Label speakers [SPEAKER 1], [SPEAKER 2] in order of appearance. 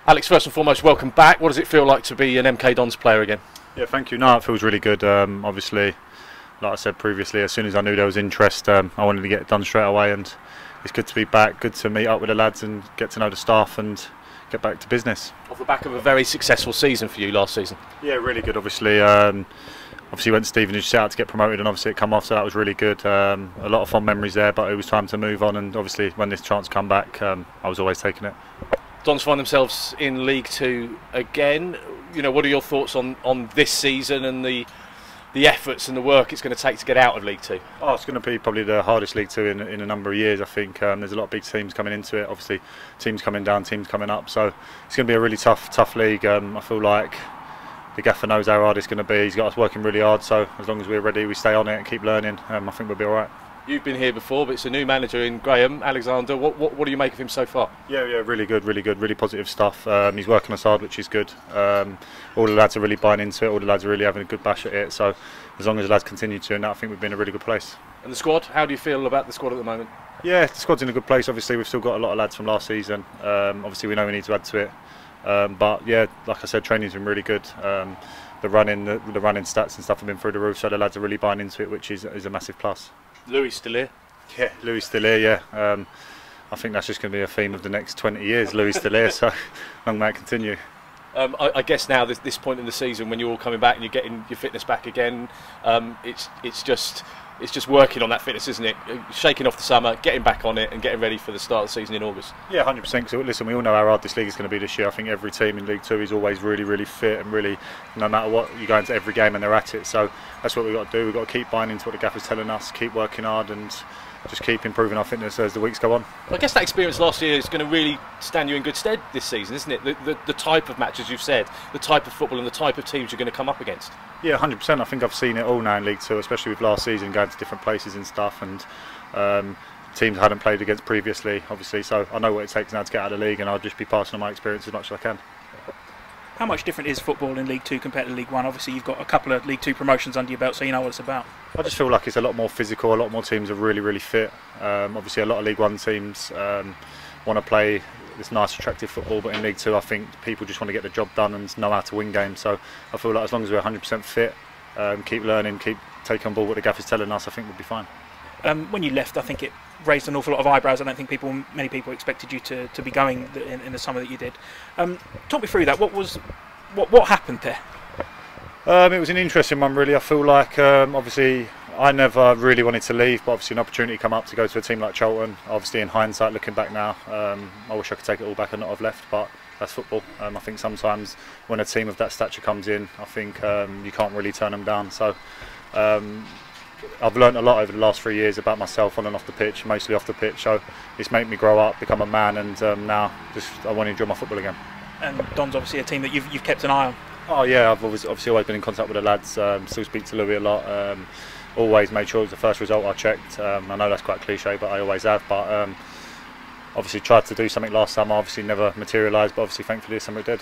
[SPEAKER 1] Alex, first and foremost, welcome back. What does it feel like to be an MK Dons player again?
[SPEAKER 2] Yeah, thank you. No, it feels really good. Obviously, like I said previously, as soon as I knew there was interest, I wanted to get it done straight away, and it's good to be back, good to meet up with the lads and get to know the staff and get back to business.
[SPEAKER 1] Off the back of a very successful season for you last season.
[SPEAKER 2] Yeah, really good, obviously. Obviously went to Stevenage, set out to get promoted, and obviously it come off, so that was really good. A lot of fond memories there, but it was time to move on, and obviously when this chance come back, I was always taking it.
[SPEAKER 1] Dons find themselves in League Two again. You know, what are your thoughts on this season and the efforts and the work it's going to take to get out of League Two?
[SPEAKER 2] Oh, it's going to be probably the hardest League Two in a number of years. I think there's a lot of big teams coming into it. Obviously, teams coming down, teams coming up. So it's going to be a really tough league. I feel like the gaffer knows how hard it's going to be. He's got us working really hard. So as long as we're ready, we stay on it and keep learning. I think we'll be all right.
[SPEAKER 1] You've been here before, but it's a new manager in Graham, Alexander. What do you make of him so far?
[SPEAKER 2] Yeah, really good, really positive stuff. He's working us hard, which is good. All the lads are really buying into it. All the lads are really having a good bash at it. So as long as the lads continue to, and I think we've been in a really good place.
[SPEAKER 1] And the squad, how do you feel about the squad at the moment?
[SPEAKER 2] Yeah, the squad's in a good place. Obviously, we've still got a lot of lads from last season. Obviously, we know we need to add to it. But yeah, like I said, training's been really good. The running stats and stuff have been through the roof. So the lads are really buying into it, which is a massive plus.
[SPEAKER 1] Louis still here?
[SPEAKER 2] Yeah, Louis still here, yeah. I think that's just going to be a theme of the next 20 years, Louis still here, so long may it continue.
[SPEAKER 1] I guess now, this point in the season, when you're all coming back and you're getting your fitness back again, it's just working on that fitness, isn't it? Shaking off the summer, getting back on it and getting ready for the start of the season in August.
[SPEAKER 2] Yeah, 100%. So listen, we all know how hard this league is going to be this year. I think every team in League Two is always really fit, and really, no matter what, you go into every game and they're at it. So that's what we've got to do. We've got to keep buying into what the gaffer's telling us, keep working hard, and just keep improving our fitness as the weeks go on.
[SPEAKER 1] I guess that experience last year is going to really stand you in good stead this season, isn't it? The type of matches you've said, the type of football and the type of teams you're going to come up against.
[SPEAKER 2] Yeah, 100%. I think I've seen it all now in League Two, especially with last season going to different places and stuff, and teams I hadn't played against previously, obviously. So I know what it takes now to get out of the league, and I'll just be passing on my experience as much as I can.
[SPEAKER 3] How much different is football in League Two compared to League One? Obviously, you've got a couple of League Two promotions under your belt, so you know what it's about.
[SPEAKER 2] I just feel like it's a lot more physical. A lot more teams are really fit. Obviously, a lot of League One teams want to play this nice, attractive football, but in League Two, I think people just want to get the job done and know how to win games. So I feel like as long as we're 100% fit, keep learning, keep taking on board what the gaffer's telling us, I think we'll be fine. When
[SPEAKER 3] you left, I think it raised an awful lot of eyebrows. I don't think many people expected you to be going in the summer that you did. Talk me through that. What happened there?
[SPEAKER 2] It was an interesting one, really. I feel like obviously I never really wanted to leave, but obviously an opportunity come up to go to a team like Charlton. Obviously, in hindsight, looking back now, I wish I could take it all back and not have left, but that's football. I think sometimes when a team of that stature comes in, I think you can't really turn them down. So I've learned a lot over the last 3 years about myself on and off the pitch, mostly off the pitch. So it's made me grow up, become a man, and now I want to enjoy my football again. And
[SPEAKER 3] Don's obviously a team that you've kept an eye on.
[SPEAKER 2] Oh yeah, I've obviously always been in contact with the lads. Still speak to Louis a lot. Always made sure it was the first result I checked. I know that's quite cliche, but I always have. But obviously tried to do something last summer. Obviously never materialised, but obviously thankfully this summer it did.